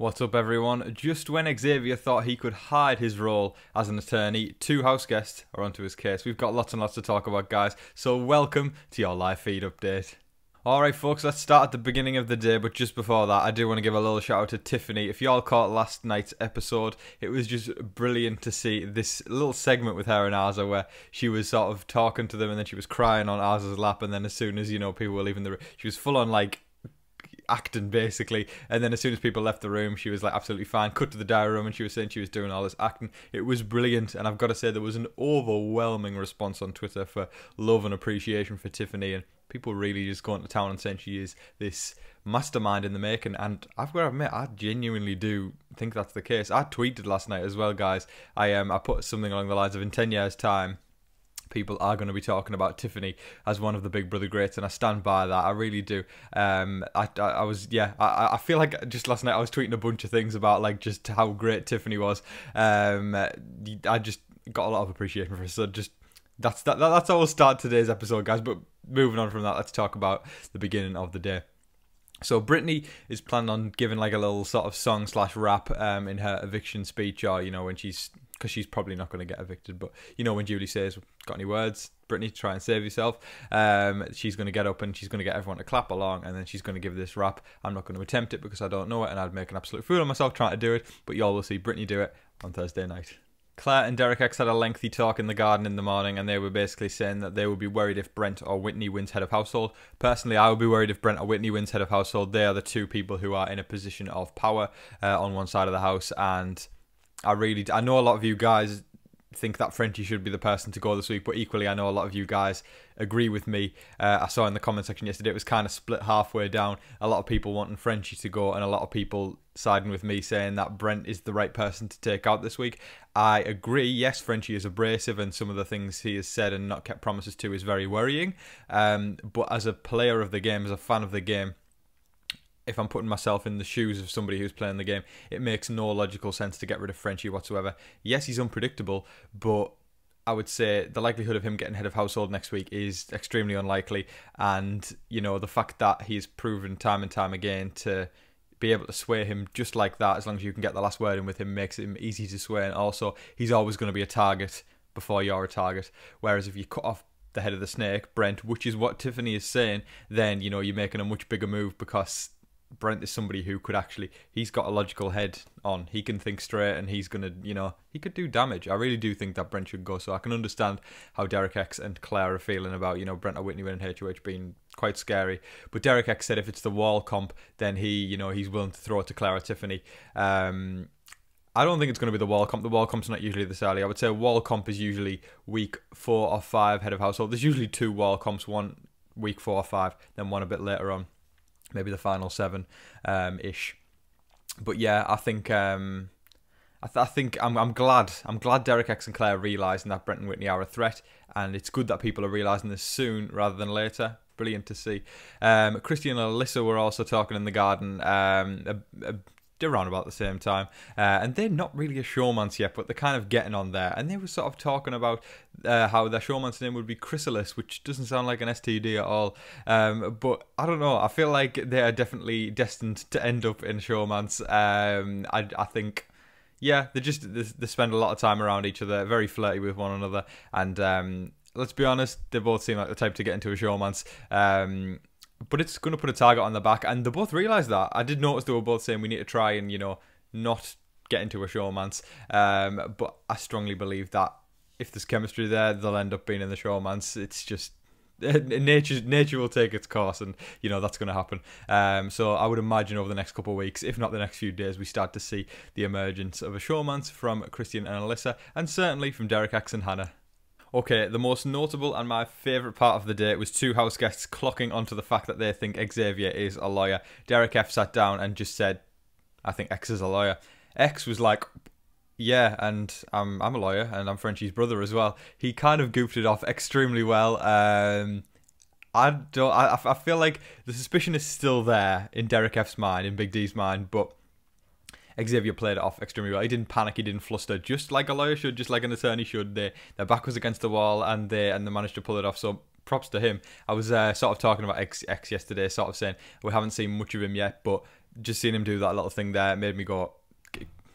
What's up, everyone? Just when Xavier thought he could hide his role as an attorney, two house guests are onto his case. We've got lots and lots to talk about, guys, so welcome to your live feed update. Alright folks, let's start at the beginning of the day, but just before that, I do want to give a little shout out to Tiffany. If y'all caught last night's episode, it was just brilliant to see this little segment with her and Arza where she was sort of talking to them and then she was crying on Arza's lap, and then as soon as, people were leaving the room, she was full on like acting basically, and then as soon as people left the room she was like absolutely fine. Cut to the diary room and she was saying she was doing all this acting. It was brilliant, and I've got to say there was an overwhelming response on Twitter for love and appreciation for Tiffany, and people really just going to town and saying she is this mastermind in the making, and I've got to admit I genuinely do think that's the case. I tweeted last night as well, guys. I put something along the lines of, in 10 years time people are going to be talking about Tiffany as one of the Big Brother greats, and I stand by that. I really do. I feel like just last night I was tweeting a bunch of things about like just how great Tiffany was. I just got a lot of appreciation for her. So just that's how we'll start today's episode, guys. But moving on from that, let's talk about the beginning of the day. So Brittany is planning on giving like a little sort of song / rap in her eviction speech, or when because she's probably not going to get evicted, but when Julie says, got any words, Brittany, try and save yourself, she's going to get up and she's going to get everyone to clap along, and then she's going to give this rap. I'm not going to attempt it because I don't know it, and I'd make an absolute fool of myself trying to do it, but y'all will see Brittany do it on Thursday night. Claire and Derek X had a lengthy talk in the garden in the morning, and they were basically saying that they would be worried if Brent or Whitney wins head of household. Personally, I would be worried if Brent or Whitney wins head of household. They are the two people who are in a position of power on one side of the house, and I know a lot of you guys think that Frenchie should be the person to go this week, but equally I know a lot of you guys agree with me. I saw in the comment section yesterday it was kind of split halfway down. A lot of people wanting Frenchie to go, and a lot of people siding with me saying that Brent is the right person to take out this week. I agree. Yes, Frenchie is abrasive, and some of the things he has said and not kept promises to is very worrying. But as a player of the game, as a fan of the game, if I'm putting myself in the shoes of somebody who's playing the game, it makes no logical sense to get rid of Frenchie whatsoever. Yes, he's unpredictable, but I would say the likelihood of him getting head of household next week is extremely unlikely. And, the fact that he's proven time and time again to be able to sway him just like that, as long as you can get the last word in with him, makes him easy to sway. And also, he's always going to be a target before you're a target. Whereas if you cut off the head of the snake, Brent, which is what Tiffany is saying, then, you're making a much bigger move, because Brent is somebody who could actually, he's got a logical head on. He can think straight, and he's going to, he could do damage. I really do think that Brent should go. So I can understand how Derek X and Claire are feeling about, Brent or Whitney winning HOH being quite scary. But Derek X said if it's the wall comp, then he's willing to throw it to Claire or Tiffany. I don't think it's going to be the wall comp. The wall comp's not usually this early. I would say wall comp is usually week 4 or 5 head of household. There's usually 2 wall comps, one week 4 or 5, then one a bit later on. Maybe the final 7 ish. But yeah, I think I'm glad Derek X and Claire are realising that Brent and Whitney are a threat, and it's good that people are realising this soon rather than later. Brilliant to see. Christian and Alyssa were also talking in the garden around about the same time, and they're not really a showman's yet, but they're kind of getting on there, and they were sort of talking about how their showman's name would be Chrysalis, which doesn't sound like an STD at all, but I don't know, I feel like they are definitely destined to end up in showman's. I think, yeah, they spend a lot of time around each other, very flirty with one another, and let's be honest, they both seem like the type to get into a showman's. But it's going to put a target on the back, and they both realise that. I did notice they were both saying we need to try and, not get into a showman's. But I strongly believe that if there's chemistry there, they'll end up being in the showman's. It's just, nature will take its course, and, that's going to happen. So I would imagine over the next couple of weeks, if not the next few days, we start to see the emergence of a showman's from Christian and Alyssa, and certainly from Derek X and Hannah. Okay, the most notable and my favourite part of the day was two house guests clocking onto the fact that they think Xavier is a lawyer. Derek F sat down and just said, I think X is a lawyer. X was like, yeah, and I'm a lawyer, and I'm Frenchie's brother as well. He kind of goofed it off extremely well. I feel like the suspicion is still there in Derek F's mind, in Big D's mind, but Xavier played it off extremely well. He didn't panic, he didn't fluster, just like a lawyer should, just like an attorney should. Their back was against the wall, and they managed to pull it off. So props to him. I was sort of talking about X yesterday, sort of saying we haven't seen much of him yet, but just seeing him do that little thing there made me go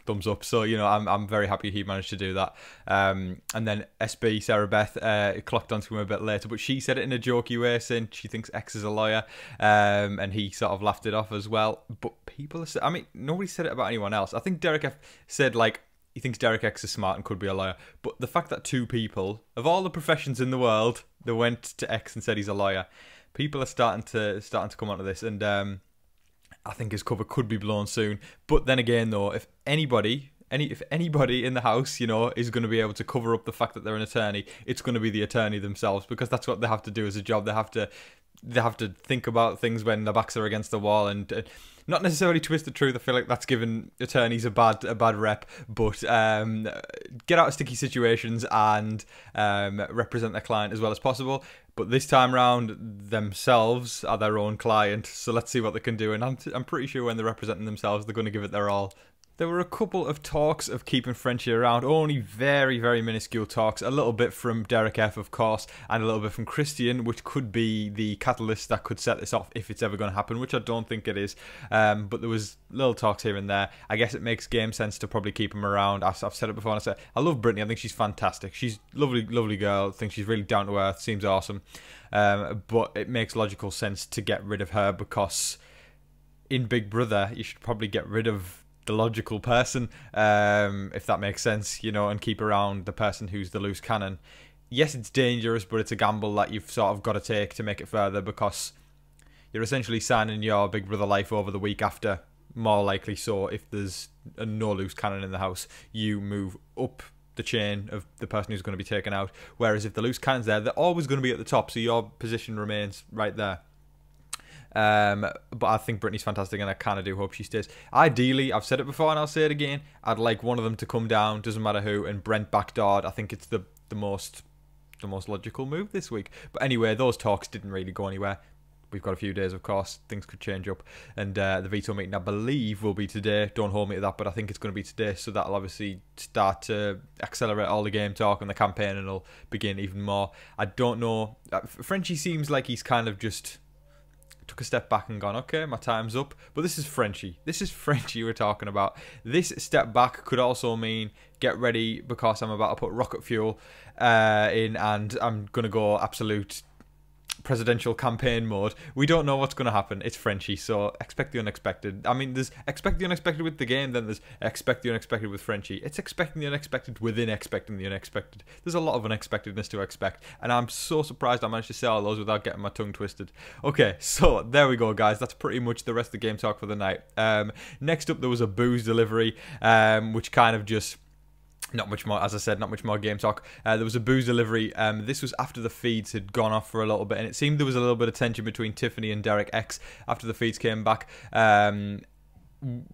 thumbs up. So, you know, I'm very happy he managed to do that. And then SB, Sarah Beth, clocked onto him a bit later, but she said it in a jokey way, saying she thinks X is a lawyer, and he sort of laughed it off as well. But people are, I mean, nobody said it about anyone else. I think Derek F said, like, he thinks Derek X is smart and could be a lawyer. But the fact that two people, of all the professions in the world, that went to X and said he's a lawyer, people are starting to come onto this, and I think his cover could be blown soon. But then again, though, if anybody in the house, you know, is going to be able to cover up the fact that they're an attorney, it's going to be the attorney themselves, because that's what they have to do as a job. They have to think about things when their backs are against the wall, and not necessarily twist the truth. I feel like that's given attorneys a bad rep, but get out of sticky situations and represent their client as well as possible. But this time round, themselves are their own client, so let's see what they can do. And I'm pretty sure when they're representing themselves, they're going to give it their all. There were a couple of talks of keeping Frenchie around, only very, very minuscule talks. A little bit from Derek F, of course, and a little bit from Christian, which could be the catalyst that could set this off if it's ever going to happen, which I don't think it is. But there was little talks here and there. I guess it makes game sense to probably keep him around. I've said it before, and I said I love Brittany. I think she's fantastic. She's a lovely girl. I think she's really down to earth. Seems awesome. But it makes logical sense to get rid of her, because in Big Brother, you should probably get rid of the logical person, if that makes sense, you know, and keep around the person who's the loose cannon. Yes, it's dangerous, but it's a gamble that you've sort of got to take to make it further, because you're essentially signing your Big Brother life over the week after. More likely so, if there's a no loose cannon in the house, you move up the chain of the person who's going to be taken out, whereas if the loose cannon's there, they're always going to be at the top, so your position remains right there. But I think Brittany's fantastic, and I kind of do hope she stays. Ideally, I've said it before and I'll say it again, I'd like one of them to come down, doesn't matter who, and Brent backdoored. I think it's the most logical move this week. But anyway, those talks didn't really go anywhere. We've got a few days, of course. Things could change up. And the veto meeting, I believe, will be today. Don't hold me to that, but I think it's going to be today. So that'll obviously start to accelerate all the game talk and the campaign, and it'll begin even more. I don't know. Frenchie seems like he's kind of just took a step back and gone, okay, my time's up. But this is Frenchie. This is Frenchie we're talking about. This step back could also mean get ready, because I'm about to put rocket fuel in, and I'm going to go absolute presidential campaign mode. We don't know what's going to happen. It's Frenchie, so expect the unexpected. I mean, there's expect the unexpected with the game, then there's expect the unexpected with Frenchie. It's expecting the unexpected within expecting the unexpected. There's a lot of unexpectedness to expect, and I'm so surprised I managed to say all those without getting my tongue twisted. Okay, so there we go, guys. That's pretty much the rest of the game talk for the night. Next up, there was a booze delivery, which kind of just... not much more, as I said, not much more game talk. There was a booze delivery. This was after the feeds had gone off for a little bit, and it seemed there was a little bit of tension between Tiffany and Derek X after the feeds came back.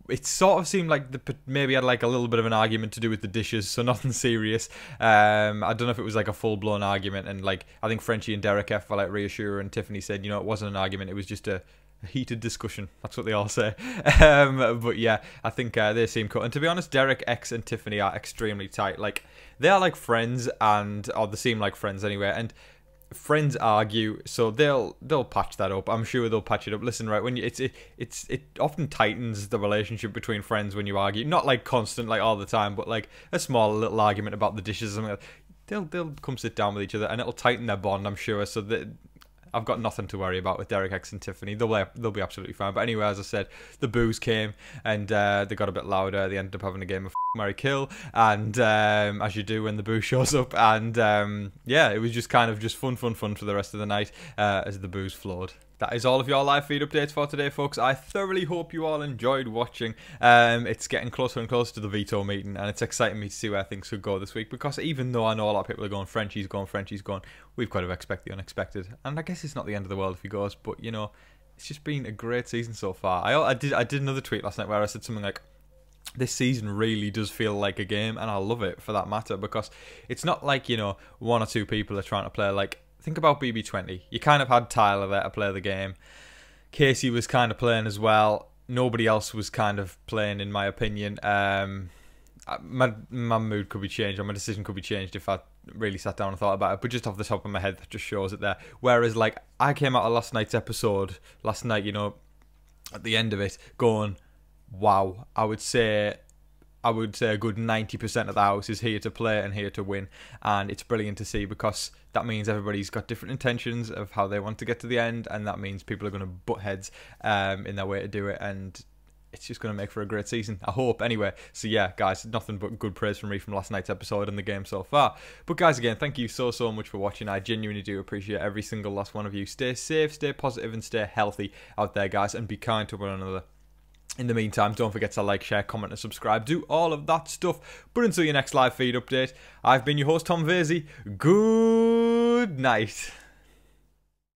It sort of seemed like maybe had like a little bit of an argument to do with the dishes, so nothing serious. I don't know if it was like a full-blown argument, and like I think Frenchie and Derek F were like reassuring, and Tiffany said, you know, it wasn't an argument, it was just a heated discussion. That's what they all say. But yeah, I think they seem cool. And to be honest, Derek X and Tiffany are extremely tight. Like, they are like friends, or they seem like friends anyway. And friends argue, so they'll patch that up. I'm sure they'll patch it up. Listen, right, when it often tightens the relationship between friends when you argue. Not like constant, like all the time, but like a small little argument about the dishes or something. They'll come sit down with each other, and it'll tighten their bond, I'm sure. So that I've got nothing to worry about with Derek X and Tiffany. They'll be absolutely fine. But anyway, as I said, the booze came, and they got a bit louder. They ended up having a game of Marry Kill, and as you do when the booze shows up. And yeah, it was just kind of just fun for the rest of the night as the booze flowed. That is all of your live feed updates for today, folks. I thoroughly hope you all enjoyed watching. It's getting closer and closer to the veto meeting, and it's exciting me to see where things could go this week, because even though I know a lot of people are going, Frenchie's gone, we've got to expect the unexpected. And I guess it's not the end of the world if he goes, but, you know, it's just been a great season so far. I did another tweet last night where I said something like, this season really does feel like a game, and I love it for that matter, because it's not like, you know, one or two people are trying to play. Like, think about BB20. You kind of had Tyler there to play the game. Casey was kind of playing as well. Nobody else was kind of playing, in my opinion. My mood could be changed, or my decision could be changed if I really sat down and thought about it. But just off the top of my head, that just shows it there. Whereas, like, I came out of last night's episode, you know, at the end of it going, wow, I would say a good 90% of the house is here to play and here to win, and it's brilliant to see, because that means everybody's got different intentions of how they want to get to the end, and that means people are going to butt heads in their way to do it, and it's just going to make for a great season, I hope, anyway. So yeah, guys, nothing but good praise from me from last night's episode and the game so far. But guys, again, thank you so much for watching. I genuinely do appreciate every single last one of you. Stay safe, stay positive, and stay healthy out there, guys, and be kind to one another. In the meantime, don't forget to like, share, comment, and subscribe. Do all of that stuff. But until your next live feed update, I've been your host, Tom Vasey. Good night.